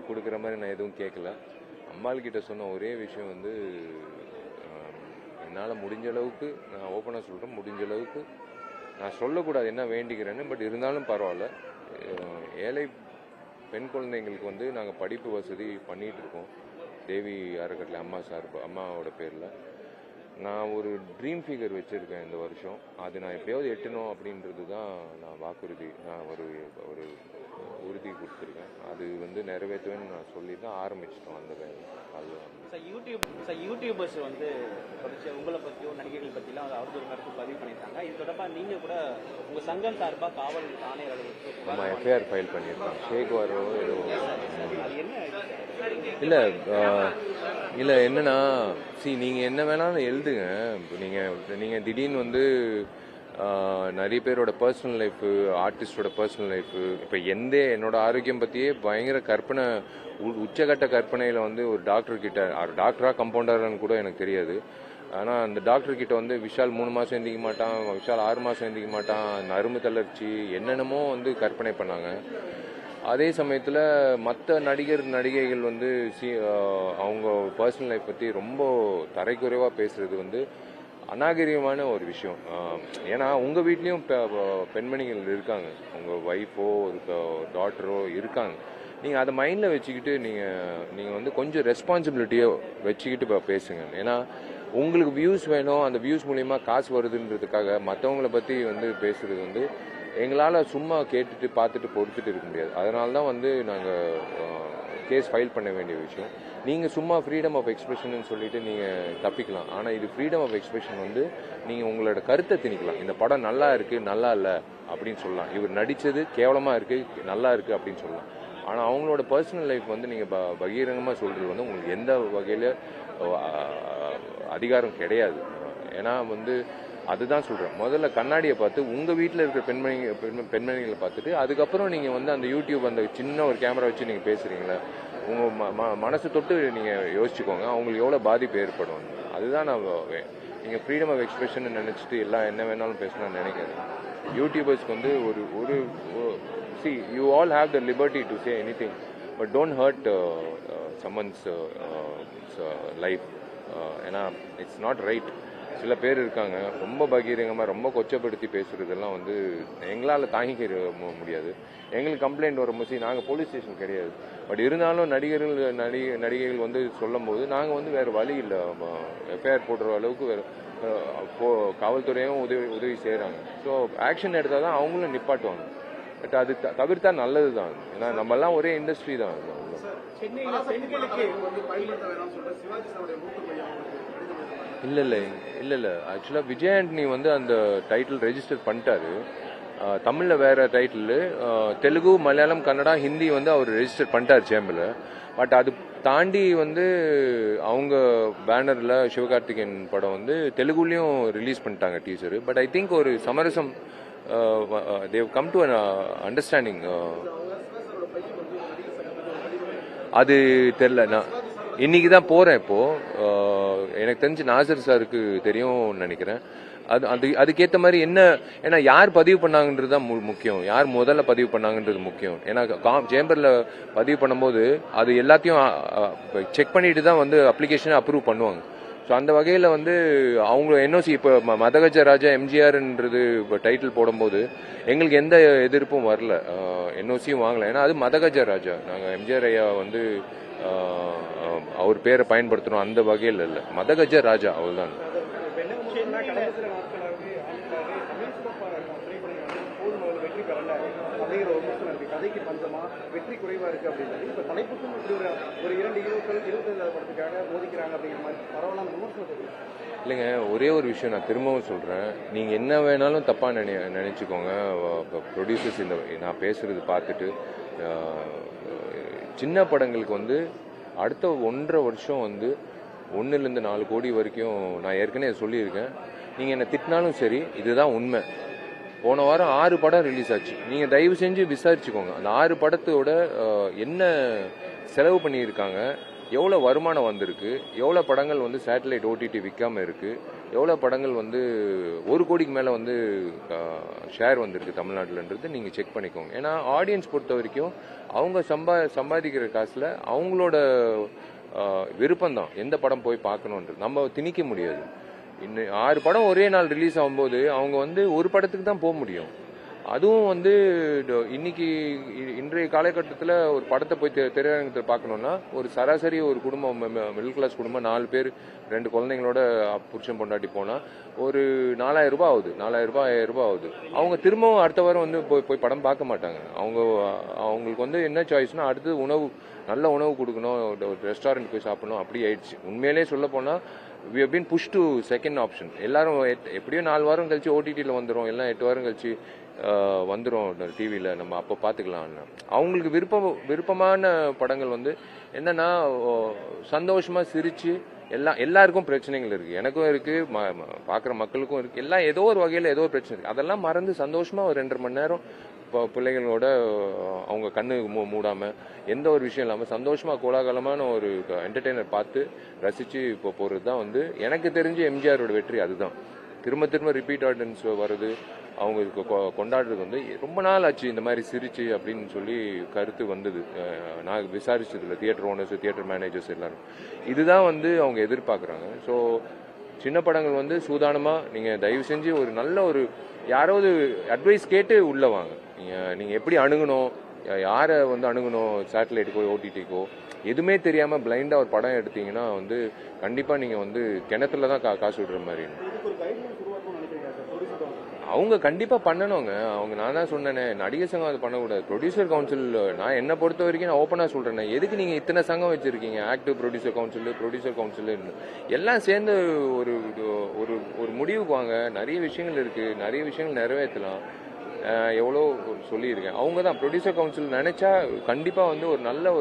கொடுக்குற மாதிரி நான் எதுவும் கேட்கல. அம்பாள்கிட்ட சொன்ன ஒரே விஷயம் வந்து, என்னால் முடிஞ்ச அளவுக்கு நான் ஓப்பனாக சொல்கிறேன், முடிஞ்ச அளவுக்கு நான் சொல்லக்கூடாது என்ன வேண்டிக்கிறேன்னு, பட் இருந்தாலும் பரவாயில்ல. ஏழை பெண் குழந்தைங்களுக்கு வந்து நாங்கள் படிப்பு வசதி பண்ணிகிட்டு இருக்கோம். தேவி அறக்கட்டளை அம்மாவோட பேரில் நான் ஒரு ட்ரீம் ஃபிகர் வச்சுருக்கேன் இந்த வருஷம். அது நான் எப்படியாவது எட்டணும் அப்படின்றது தான் நான் நான் ஒரு உறுதி கொடுத்துருக்கேன். அது வந்து நிறைவேற்றுவேன்னு நான் சொல்லி தான் ஆரம்பிச்சிட்டோம் அந்த வேலை. அது யூடியூபர்ஸ் வந்து உங்களை பற்றியோ நடிகைகள் பற்றிலாம் அவதூறு கருத்து பதிவு பண்ணியிருக்காங்க. இது தொடர்பாக நீங்கள் கூட உங்கள் சங்கம் சார்பாக காவல் ஆணையர் நம்ம எஃப்ஐஆர் ஃபைல் பண்ணியிருக்கோம். ஷேக்வாரோ ஏதோ இல்லை என்னன்னா, நீங்கள் என்ன வேணாலும் எழுதுங்க. நீங்கள் திடீர்னு வந்து நிறைய பேரோட பர்சனல் லைஃபு, ஆர்டிஸ்டோட பர்சனல் லைஃபு, இப்போ என்னோட ஆரோக்கியம் பற்றியே பயங்கர கற்பனை, உச்சகட்ட கற்பனையில் வந்து ஒரு டாக்டரா கம்பவுண்டரான்னு கூட எனக்கு தெரியாது. ஆனால் அந்த டாக்டர்கிட்ட வந்து விஷால் 3 மாதம் எந்திக்க மாட்டான், விஷால் 6 மாதம் எந்திக்க மாட்டான், நரம்பு தளர்ச்சி என்னென்னமோ வந்து கற்பனை பண்ணாங்க. அதே சமயத்தில் மற்ற நடிகைகள் வந்து அவங்க பர்சனல் லைஃப் பற்றி ரொம்ப தரைக்குறைவாக பேசுகிறது வந்து அநாகரிகமான ஒரு விஷயம். ஏன்னா உங்கள் வீட்லேயும் பெண்மணிகள் இருக்காங்க, உங்கள் ஒய்ஃபோ ஒரு டாட்டரோ இருக்காங்க. நீங்கள் அதை மைண்டில் வச்சுக்கிட்டு நீங்கள் வந்து கொஞ்சம் ரெஸ்பான்சிபிலிட்டியோ வச்சுக்கிட்டு பேசுங்க. ஏன்னா உங்களுக்கு வியூஸ் வேணும், அந்த வியூஸ் மூலிமா காசு வருதுன்றதுக்காக மற்றவங்களை பற்றி வந்து பேசுகிறது வந்து எங்களால் சும்மா கேட்டுட்டு பார்த்துட்டு பொறுத்துட்டு இருக்க முடியாது. அதனால தான் வந்து நாங்கள் கேஸ் ஃபைல் பண்ண வேண்டிய விஷயம். நீங்கள் சும்மா ஃப்ரீடம் ஆஃப் எக்ஸ்பிரஷன் சொல்லிட்டு நீங்கள் தப்பிக்கலாம். ஆனால் இது ஃப்ரீடம் ஆஃப் எக்ஸ்பிரஷன் வந்து நீங்கள் உங்களோட கருத்தை திணிக்கலாம். இந்த படம் நல்லா இருக்குது, நல்லா இல்லை அப்படின்னு சொல்லலாம். இவர் நடித்தது கேவலமாக இருக்குது, நல்லா இருக்குது அப்படின்னு சொல்லலாம். ஆனால் அவங்களோட பர்சனல் லைஃப் வந்து நீங்கள் பகிரங்கமாக சொல்கிறது வந்து உங்களுக்கு எந்த வகையில் அதிகாரம் கிடையாது. ஏன்னா வந்து அதுதான் சொல்கிறேன், முதல்ல கண்ணாடியை பார்த்து உங்கள் வீட்டில் இருக்கிற பெண்மணிகளை பார்த்துட்டு அதுக்கப்புறம் நீங்கள் வந்து அந்த யூடியூப் அந்த சின்ன ஒரு கேமரா வச்சு நீங்கள் பேசுகிறீங்களே, உங்கள் மனசு தொட்டு நீங்கள் யோசிச்சுக்கோங்க அவங்களுக்கு எவ்வளோ பாதிப்பு ஏற்படும். அதுதான் நீங்கள் ஃப்ரீடம் ஆஃப் எக்ஸ்பிரஷன் நினச்சிட்டு எல்லாம் என்ன வேணாலும் பேசணும்னு நினைக்காது. யூடியூபர்ஸ்க்கு வந்து ஒரு see you all have the liberty to say anything, but don't hurt someone's life. ஏன்னா இட்ஸ் நாட் ரைட். சில பேர் இருக்காங்க ரொம்ப பகிரங்கமாக ரொம்ப கொச்சப்படுத்தி பேசுகிறதெல்லாம் வந்து எங்களால் தாங்கிக்க முடியாது. எங்களுக்கு கம்ப்ளைண்ட் வரும்போது நாங்கள் போலீஸ் ஸ்டேஷன் கிடையாது. பட் இருந்தாலும் நடிகைகள் வந்து சொல்லும் போது நாங்கள் வந்து வேறு வழி இல்லை, எஃப்ஐஆர் போடுற அளவுக்கு வேறு காவல்துறையும் உதவி செய்கிறாங்க. ஸோ ஆக்ஷன் எடுத்தால் தான் அவங்களும் நிப்பாட்டுவாங்க. பட் அது தவிர்த்தா நல்லது தான். ஏன்னா நம்மெல்லாம் ஒரே இண்டஸ்ட்ரி தான். இல்லை ஆக்சுவலாக விஜய் ஆண்டனி வந்து அந்த டைட்டில் ரெஜிஸ்டர் பண்ணிட்டாரு. தமிழில் வேறு டைட்டில், தெலுங்கு, மலையாளம், கன்னடா, ஹிந்தி வந்து அவர் ரெஜிஸ்டர் பண்ணிட்டார் சேம்பில். பட் அது தாண்டி வந்து அவங்க பேனரில் சிவகார்த்திகேயன் படம் வந்து தெலுங்குலேயும் ரிலீஸ் பண்ணிட்டாங்க டீசரு. பட் ஐ திங்க் ஒரு சமரசம், they've come to an understanding. அது தெரில, நான் இன்னைக்கு தான் போகிறேன். இப்போது எனக்கு தெரிஞ்சு நாசர் சாருக்கு தெரியும்னு நினைக்கிறேன். அதுக்கேற்ற மாதிரி என்ன, ஏன்னா யார் பதிவு பண்ணாங்கன்றது தான் முக்கியம், யார் முதல்ல பதிவு பண்ணாங்கன்றது முக்கியம். ஏன்னா சேம்பரில் பதிவு பண்ணும்போது அது எல்லாத்தையும் செக் பண்ணிட்டு தான் வந்து அப்ளிகேஷனை அப்ரூவ் பண்ணுவாங்க. ஸோ அந்த வகையில் வந்து அவங்க என்ஓசி இப்போ மதகஜ ராஜா எம்ஜிஆர்ன்றது இப்போ டைட்டில் போடும்போது எங்களுக்கு எந்த எதிர்ப்பும் வரல, என்ஓசியும் வாங்கலை. ஏன்னா அது மதகஜ ராஜா, நாங்கள் எம்ஜிஆர் ஐயா வந்து அவர் பேரை பயன்படுத்தணும் அந்த வகையில் இல்லை, மதகஜ ராஜா அவ்வளோதான். கதைக்கு பஞ்சமா, வெற்றி குறைவா இருக்கு அப்படின்றது இப்ப தலைப்புக்கும் ஒரு 2 ஹீரோக்கள் 25 படத்துக்காக மோதிக்கிறாங்க அப்படிங்கிற மாதிரி பரவலான விமர்சனம். இல்லைங்க, ஒரே ஒரு விஷயம் நான் திரும்பவும் சொல்கிறேன். நீங்கள் என்ன வேணாலும் தப்பாக நினச்சிக்கோங்க. ப்ரொடியூசர்ஸ் நான் பேசுகிறது பார்த்துட்டு சின்ன படங்களுக்கு வந்து அடுத்த 1.5 வருஷம் வந்து 1லேருந்து 4 கோடி வரைக்கும் நான் ஏற்கனவே சொல்லியிருக்கேன். நீங்கள் என்னை திட்டினாலும் சரி, இதுதான் உண்மை. போன வாரம் 6 படம் ரிலீஸ் ஆச்சு. நீங்கள் தயவு செஞ்சு விசாரிச்சுக்கோங்க. அந்த 6 படத்தோட என்ன செலவு பண்ணியிருக்காங்க, எவ்வளோ வருமானம் வந்திருக்கு, எவ்வளோ படங்கள் வந்து சேட்டலைட் ஓடிடி விற்காமல் இருக்குது, எவ்வளோ படங்கள் வந்து 1 கோடிக்கு மேலே வந்து ஷேர் வந்திருக்கு தமிழ்நாட்டில்ன்றது நீங்கள் செக் பண்ணிக்கோங்க. ஏன்னா ஆடியன்ஸ் பொறுத்த வரைக்கும் அவங்க சம்பாதிக்கிற காசில் அவங்களோட விருப்பம்தான் எந்த படம் போய் பார்க்கணுன்றது. நம்ம திணிக்க முடியாது. இன்னும் 6 படம் ஒரே நாள் ரிலீஸ் ஆகும்போது அவங்க வந்து ஒரு படத்துக்கு தான் போக முடியும். அதுவும் வந்து இன்னைக்கு இன்றைய காலகட்டத்தில் ஒரு படத்தை போய் திரையரங்கத்தில் பார்க்கணுன்னா ஒரு சராசரி ஒரு குடும்பம், மிடில் கிளாஸ் குடும்பம், 4 பேர் 2 குழந்தைங்களோட புருஷன் பொண்டாட்டி போனால் ஒரு 4000 ரூபாய் ஆகுது, 4000 ரூபாய் 5000 ரூபாய் ஆகுது. அவங்க திரும்பவும் அடுத்த வாரம் வந்து போய் படம் பார்க்க மாட்டாங்க. அவங்களுக்கு வந்து என்ன சாய்ஸ்னா அடுத்து நல்ல உணவு கொடுக்கணும், ஒரு ரெஸ்டாரண்ட் போய் சாப்பிடணும், அப்படி ஆயிடுச்சு. உண்மையிலே சொல்ல போனால் we have been pushed to second option. எல்லாரும் எப்படியும் 4 வாரம் கழிச்சு ஓடிடியில் வந்துடும், எல்லாம் 8 வாரம் கழிச்சு வந்துடும் டிவியில், நம்ம அப்போ பார்த்துக்கலாம்னு. அவங்களுக்கு விருப்பமான படங்கள் வந்து என்னன்னா சந்தோஷமாக சிரித்து எல்லாருக்கும் பிரச்சனைகள் இருக்குது, எனக்கும் இருக்குது, பார்க்குற மக்களுக்கும் இருக்குது, எல்லாம் ஏதோ ஒரு வகையில் ஏதோ ஒரு பிரச்சனை இருக்குது. அதெல்லாம் மறந்து சந்தோஷமாக ஒரு 2.5 மணி நேரம் இப்போ பிள்ளைகளோட அவங்க கண்ணு மூடாமல் எந்த ஒரு விஷயம் இல்லாமல் சந்தோஷமாக கோலாகலமான ஒரு என்டர்டெய்னர் பார்த்து ரசித்து இப்போ போகிறது தான் வந்து எனக்கு தெரிஞ்ச எம்ஜிஆரோட வெற்றி. அதுதான் திரும்ப ரிப்பீட் ஆடியன்ஸ் வருது, அவங்களுக்கு கொண்டாடுறது வந்து ரொம்ப நாள் ஆச்சு இந்த மாதிரி சிரிச்சு அப்படின்னு சொல்லி கருத்து வந்தது. நான் விசாரிச்சதில்ல தியேட்டர் ஓனர்ஸ், தியேட்டர் மேனேஜர்ஸ் எல்லாரும் இதுதான் வந்து அவங்க எதிர்பார்க்குறாங்க. ஸோ சின்ன படங்கள் வந்து சூதானமாக நீங்கள் தயவு செஞ்சு ஒரு நல்ல ஒரு யாராவது அட்வைஸ் கேட்டு உள்ளே வாங்க. நீங்கள் எப்படி அணுகணும், யாரை வந்து அணுகணும், சேட்டலைட்டுக்கோ ஓடிடிக்கோ எதுவுமே தெரியாமல் பிளைண்டாக ஒரு படம் எடுத்தீங்கன்னா வந்து கண்டிப்பாக நீங்கள் வந்து கிணத்துல தான் காசு விடுற மாதிரி. அவங்க கண்டிப்பாக பண்ணணுங்க. நான் தான் சொன்னேனே, நடிகர் சங்கம் அது பண்ணக்கூடாது. ப்ரொடியூசர் கவுன்சில் நான் என்னை பொறுத்த வரைக்கும் நான் ஓப்பனாக சொல்கிறேன், எதுக்கு நீங்கள் இத்தனை சங்கம் வச்சுருக்கீங்க, ஆக்டிவ் ப்ரொடியூசர் கவுன்சில் எல்லாம் சேர்ந்து ஒரு ஒரு முடிவுக்கு வாங்க. நிறைய விஷயங்கள் இருக்குது, நிறைய விஷயங்கள் நிறைவேற்றலாம். எவ்வளோ சொல்லியிருக்கேன். அவங்க தான் ப்ரொடியூசர் கவுன்சில் நினச்சா கண்டிப்பாக வந்து ஒரு நல்ல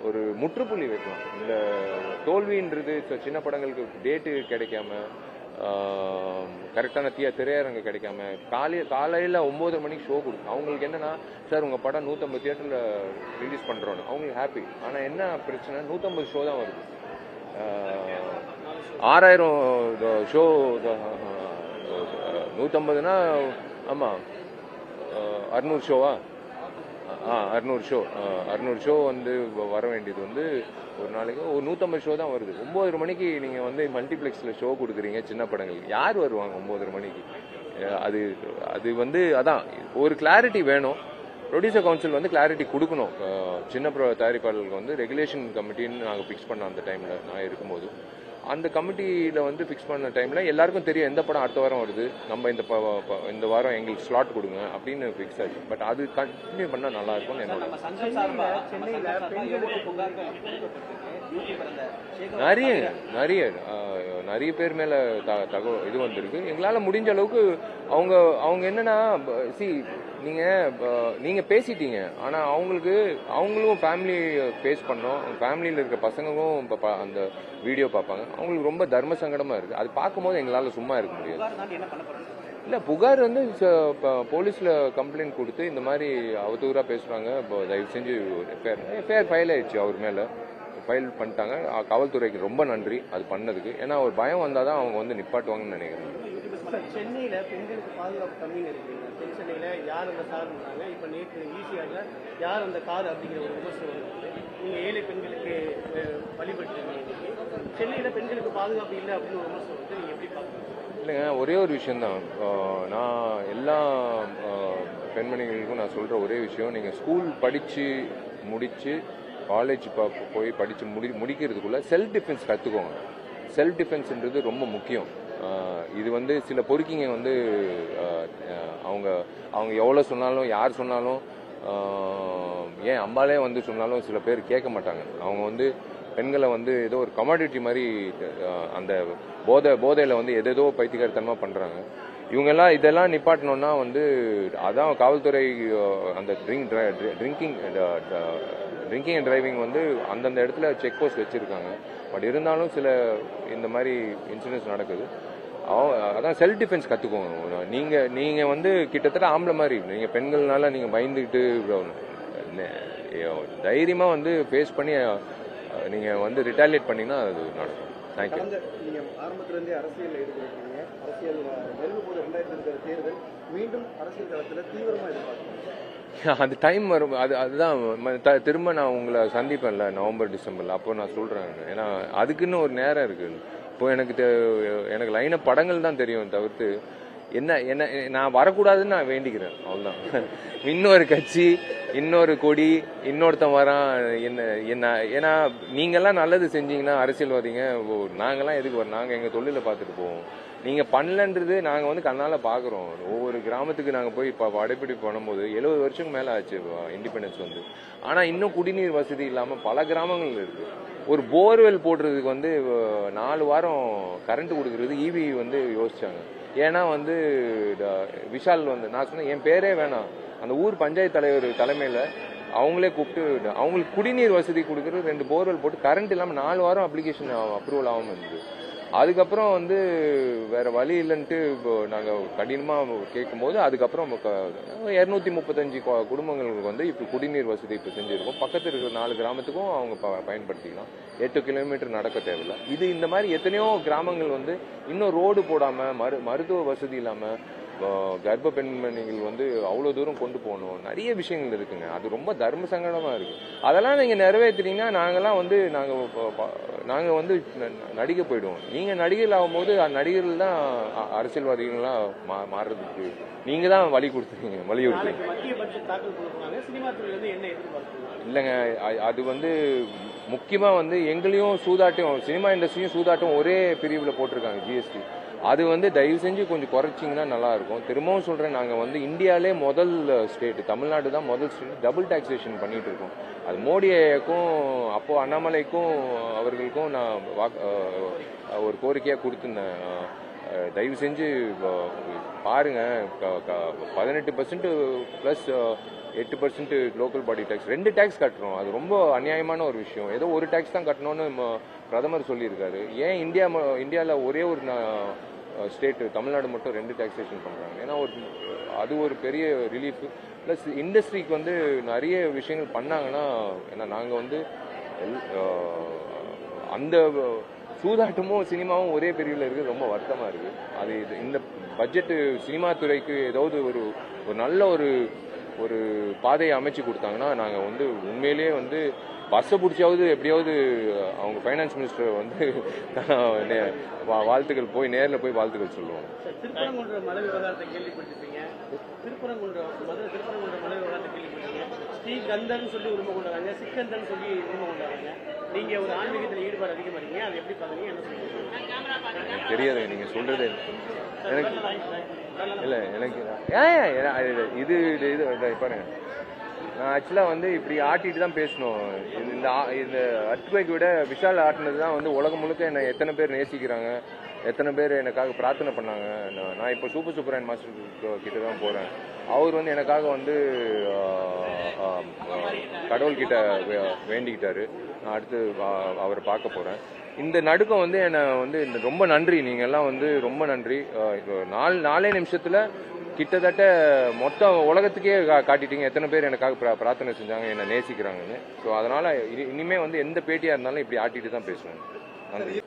ஒரு முற்றுப்புள்ளி வைக்கலாம். இந்த தோல்வின்றது சின்ன படங்களுக்கு டேட்டு கிடைக்காம, கரெக்டான திரையரங்கு கிடைக்காம, காலையில் 9 மணிக்கு ஷோ கொடுக்கும். அவங்களுக்கு என்னன்னா, சார் உங்கள் படம் 150 தியேட்டரில் ரிலீஸ் பண்ணுறோன்னு அவங்களுக்கு ஹாப்பி. ஆனால் என்ன பிரச்சனை, 150 ஷோ தான் வருது. 6000 ஷோ 150னா ஆமாம் 600 ஷோவா? 600 ஷோ வந்து வர வேண்டியது வந்து ஒரு நாளைக்கு ஒரு 150 ஷோ தான் வருது. 9 மணிக்கு நீங்கள் வந்து மல்டிப்ளெக்ஸில் ஷோ கொடுக்குறீங்க சின்ன படங்களுக்கு. யார் வருவாங்க 9 மணிக்கு? அது வந்து அதான் ஒரு கிளாரிட்டி வேணும். ப்ரொடியூசர் கவுன்சில் வந்து கிளாரிட்டி கொடுக்கணும். சின்ன தயாரிப்பாளர்களுக்கு வந்து ரெகுலேஷன் கமிட்டின்னு நாங்கள் ஃபிக்ஸ் பண்ணோம். அந்த டைமில் நான் இருக்கும்போது அந்த கமிட்டியில் வந்து ஃபிக்ஸ் பண்ண டைமில் எல்லாருக்கும் தெரியும் எந்த படம் அடுத்த வாரம் வருது, நம்ம இந்த வாரம் எங்களுக்கு ஸ்லாட் கொடுங்க அப்படின்னு ஃபிக்ஸ் ஆச்சு. பட் அது கண்டினியூ பண்ணால் நல்லா இருக்கும்னு என்னோட நிறைய பேர் மேலே தகவல் இது வந்திருக்கு. எங்களால் முடிஞ்ச அளவுக்கு அவங்க என்னன்னா நீங்கள் பேசிட்டீங்க, ஆனால் அவங்களும் ஃபேமிலி ஃபேஸ் பண்ணோம். ஃபேமிலியில் இருக்க பசங்களும் அந்த வீடியோ பார்ப்பாங்க. அவங்களுக்கு ரொம்ப தர்ம சங்கடமாக இருக்குது. அது பார்க்கும்போது எங்களால் சும்மா இருக்க முடியாது. இல்லை, புகார் வந்து போலீஸில் கம்ப்ளைண்ட் கொடுத்து இந்த மாதிரி அவதூறாக பேசுகிறாங்க, தயவு செஞ்சு எஃப்ஐஆர் ஃபைல் ஆயிடுச்சு. அவர் மேலே ஃபைல் பண்ணிட்டாங்க. காவல்துறைக்கு ரொம்ப நன்றி அது பண்ணதுக்கு. ஏன்னா ஒரு பயம் வந்தால் தான் அவங்க வந்து நிப்பாட்டுவாங்கன்னு நினைக்கிறேன். சென்னையில் பெண்களுக்கு பாதுகாப்பு கம்மின்னு இருக்குங்க. தென் சென்னையில் யார் அந்த கார் இருந்தாங்க, இப்போ நேற்று ஈசிஆரில் யார் அந்த கார் அப்படிங்கிற ஒரு விமர்சனம் இருக்குது. நீங்கள் ஏழை பெண்களுக்கு வழிபட்டுருக்கீங்க. சென்னையில் பெண்களுக்கு பாதுகாப்பு இல்லை அப்படின்னு ஒரு விமர்சனம் வந்து நீங்கள் எப்படி பார்க்குறீங்க? இல்லைங்க, ஒரே ஒரு விஷயந்தான். நான் எல்லா பெண்மணிகளுக்கும் நான் சொல்கிற ஒரே விஷயம், நீங்கள் ஸ்கூல் படித்து முடித்து காலேஜ் போய் படித்து முடிக்கிறதுக்குள்ளே செல்ஃப் டிஃபென்ஸ் கற்றுக்கோங்க. செல்ஃப் டிஃபென்ஸ்ன்றது ரொம்ப முக்கியம். இது வந்து சில பொறுக்கிங்க வந்து அவங்க எவ்வளோ சொன்னாலும் யார் சொன்னாலும் ஏன் அம்பாலே வந்து சொன்னாலும் சில பேர் கேட்க மாட்டாங்க. அவங்க வந்து பெண்களை வந்து ஏதோ ஒரு கமாடிட்டி மாதிரி அந்த போதையில் வந்து எதேதோ பைத்தியக்காரத்தனமாக பண்ணுறாங்க. இவங்கெல்லாம் இதெல்லாம் நிப்பாட்டணும்னா வந்து அதான் காவல்துறை அந்த ட்ரிங்கிங் அண்ட் டிரைவிங் வந்து அந்தந்த இடத்துல செக் போஸ்ட் வச்சுருக்காங்க. பட் இருந்தாலும் சில இந்த மாதிரி இன்சிடென்ட்ஸ் நடக்குது. அதான் செல்ஃப் டிஃபென்ஸ் கற்றுக்கோங்க. நீங்கள் வந்து கிட்டத்தட்ட ஆம்பளை மாதிரி நீங்கள் பெண்கள்னால நீங்கள் பயந்துக்கிட்டு தைரியமாக வந்து ஃபேஸ் பண்ணி நீங்கள் வந்து ரிட்டாலியேட் பண்ணிங்கன்னா அது நடக்கும். தேங்க்யூ. நீங்க ஆரம்பத்துல இருந்தே அரசியல் ஈடுபடுறீங்க. அரசியல் நெருங்கும் போது 2020 தேர்தல் மீண்டும் அரசியல் களத்துல தீவிரமா எதிர்பார்க்கிறீங்க. அது டைம் வரும். அதுதான் திரும்ப நான் உங்களை சந்திப்பேன்ல நவம்பர் டிசம்பர்ல, அப்போ நான் சொல்றேன். ஏன்னா அதுக்குன்னு ஒரு நேரம் இருக்கு. இப்போ எனக்கு லைன படங்கள் தான் தெரியும் தவிர்த்து என்ன நான் வரக்கூடாதுன்னு நான் வேண்டிக்கிறேன். அவ்வளவுதான். இன்னொரு கட்சி, இன்னொரு கொடி, இன்னொருத்தன் வரான் என்ன ஏன்னா நீங்கெல்லாம் நல்லது செஞ்சீங்கன்னா அரசியல்வாதிங்க, நாங்கெல்லாம் எதுக்கு வரோம்? நாங்கள் எங்கள் தொழிலை பார்த்துட்டு போவோம். நீங்கள் பண்ணலன்றது நாங்கள் வந்து கண்ணால் பார்க்குறோம். ஒவ்வொரு கிராமத்துக்கு நாங்கள் போய் இப்போ படைப்பிடி பண்ணும்போது 70 வருஷம் மேலே ஆச்சு இண்டிபெண்டன்ஸ் வந்து. ஆனால் இன்னும் குடிநீர் வசதி இல்லாமல் பல கிராமங்கள் இருக்குது. ஒரு போர்வெல் போடுறதுக்கு வந்து 4 வாரம் கரண்ட் கொடுக்கறது ஈவி வந்து யோசிச்சாங்க. ஏன்னா வந்து விஷால் வந்து நான் சொன்னேன் என் பேரே வேணாம், அந்த ஊர் பஞ்சாயத்து தலைவர் தலைமையில் அவங்களே கூப்பிட்டு அவங்களுக்கு குடிநீர் வசதி கொடுக்குறது 2 போர்வெல் போட்டு கரண்ட் இல்லாமல் 4 வாரம் அப்ளிகேஷன் அப்ரூவல் ஆகாமல் இருந்தது. அதுக்கப்புறம் வந்து வேற வழி இல்லைன்ட்டு நாங்கள் கடினமாக கேட்கும்போது அதுக்கப்புறம் 235 குடும்பங்களுக்கு வந்து இப்போ குடிநீர் வசதி இப்போ செஞ்சுருக்கோம். பக்கத்தில் இருக்கிற 4 கிராமத்துக்கும் அவங்க பயன்படுத்திக்கலாம். 8 கிலோமீட்டர் நடக்க தேவையில்லை. இந்த மாதிரி எத்தனையோ கிராமங்கள் வந்து இன்னும் ரோடு போடாமல் மருத்துவ வசதி இல்லாமல் கர்ப்ப பெண்மணிகள் வந்து அவ்வளோ தூரம் கொண்டு போகணும். நிறைய விஷயங்கள் இருக்குங்க. அது ரொம்ப தர்ம சங்கடமாக இருக்கு. அதெல்லாம் நீங்கள் நிறைவேற்றினீங்கன்னா நாங்கள்லாம் வந்து நாங்கள் வந்து நடிக்க போயிடுவோம். நீங்கள் நடிகர்கள் ஆகும்போது நடிகர்கள் தான் அரசியல்வாதிகள்லாம் மாறுறதுக்கு நீங்கள் தான் வலியுறுத்துறீங்க. இல்லைங்க, அது வந்து முக்கியமாக வந்து எங்களையும் சூதாட்டம், சினிமா இண்டஸ்ட்ரியும் சூதாட்டம் ஒரே பிரிவில் போட்டிருக்காங்க ஜிஎஸ்டி. அது வந்து தயவு செஞ்சு கொஞ்சம் குறைச்சிங்கன்னா நல்லா இருக்கும். திரும்பவும் சொல்றேன், நாங்கள் வந்து இந்தியாவிலே முதல் ஸ்டேட், தமிழ்நாடு தான் முதல் ஸ்டேட் டபுள் டாக்ஸேஷன் பண்ணிட்டு இருக்கோம். அது மோடிக்கும் அப்போ அண்ணாமலைக்கும் அவர்களுக்கும் நான் ஒரு கோரிக்கையாக கொடுத்துருந்தேன். தயவு செஞ்சு பாருங்க, 18% plus 8% local body tax, 2 tax கட்டுறோம். அது ரொம்ப அநியாயமான ஒரு விஷயம். ஏதோ ஒரு டேக்ஸ் தான் கட்டணும்னு பிரதமர் சொல்லியிருக்காரு. ஏன் இந்தியாவில் ஒரே ஒரு ஸ்டேட் தமிழ்நாடு மட்டும் 2 டாக்ஸேஷன் பண்ணுறாங்க? ஏன்னா அது ஒரு பெரிய ரிலீஃப். ப்ளஸ் இண்டஸ்ட்ரிக்கு வந்து நிறைய விஷயங்கள் பண்ணாங்கன்னா, ஏன்னா நாங்கள் வந்து அந்த சூதாட்டமும் சினிமாவும் ஒரே பிரிவில் இருக்குது. ரொம்ப வருத்தமாக இருக்குது. அது இந்த பட்ஜெட்டு சினிமா துறைக்கு ஏதாவது ஒரு நல்ல ஒரு பாதையை அமைச்சு கொடுத்தாங்கன்னா நாங்கள் வந்து உண்மையிலேயே வந்து பஸ்ஸை பிடிச்சாவது எப்படியாவது அவங்க ஃபைனான்ஸ் மினிஸ்டர் வந்து வாழ்த்துக்கள் போய் நேரில் போய் வாழ்த்துக்கள் சொல்லுவோம். திருப்பரங்குன்ற மலை விவகாரத்தை கேள்விப்பட்டிருப்பீங்க. திருப்பரங்குன்ற மலை விவகாரத்தை கேள்விப்பட்டீங்க. ஸ்ரீகந்தன் சொல்லி உரிமை கொண்டாடுறாங்க, சிக்கந்தன் சொல்லி உரிமை கொண்டாடுறாங்க. நீங்க ஒரு ஆன்மீகத்தில் ஈடுபாடு அதிகமாக இருக்கீங்க, அதை எப்படி பாருங்க? என்ன சொல்லுங்க? எனக்கு தெரியாது, நீங்க சொல்றது எனக்கு இல்லை. எனக்கு இது பாருங்க, நான் ஆக்சுவலாக வந்து இப்படி ஆட்டிட்டு தான் பேசணும். இந்த அர்த்குவேக் விட விஷால் ஆட்டினது தான் வந்து உலகம் முழுக்க என்னை எத்தனை பேர் நேசிக்கிறாங்க, எத்தனை பேர் எனக்காக பிரார்த்தனை பண்ணாங்க. நான் இப்போ சூப்பர் மாஸ்டர் கிட்ட தான் போகிறேன். அவர் வந்து எனக்காக வந்து கடவுள்கிட்ட வேண்டிக்கிட்டாரு. நான் அடுத்து அவரை பார்க்க போகிறேன். இந்த நடுக்கம் வந்து என்னை வந்து ரொம்ப நன்றி, நீங்கள்லாம் வந்து ரொம்ப நன்றி. இப்போ 4 நிமிஷத்தில் கிட்டத்தட்ட மொத்த உலகத்துக்கே காட்டிட்டீங்க எத்தனை பேர் எனக்காக பிரார்த்தனை செஞ்சாங்க, என்னை நேசிக்கிறாங்கன்னு. ஸோ அதனால் இனிமேல் வந்து எந்த பேட்டியாக இருந்தாலும் இப்படி ஆட்டிட்டு தான் பேசுவேன். நன்றி.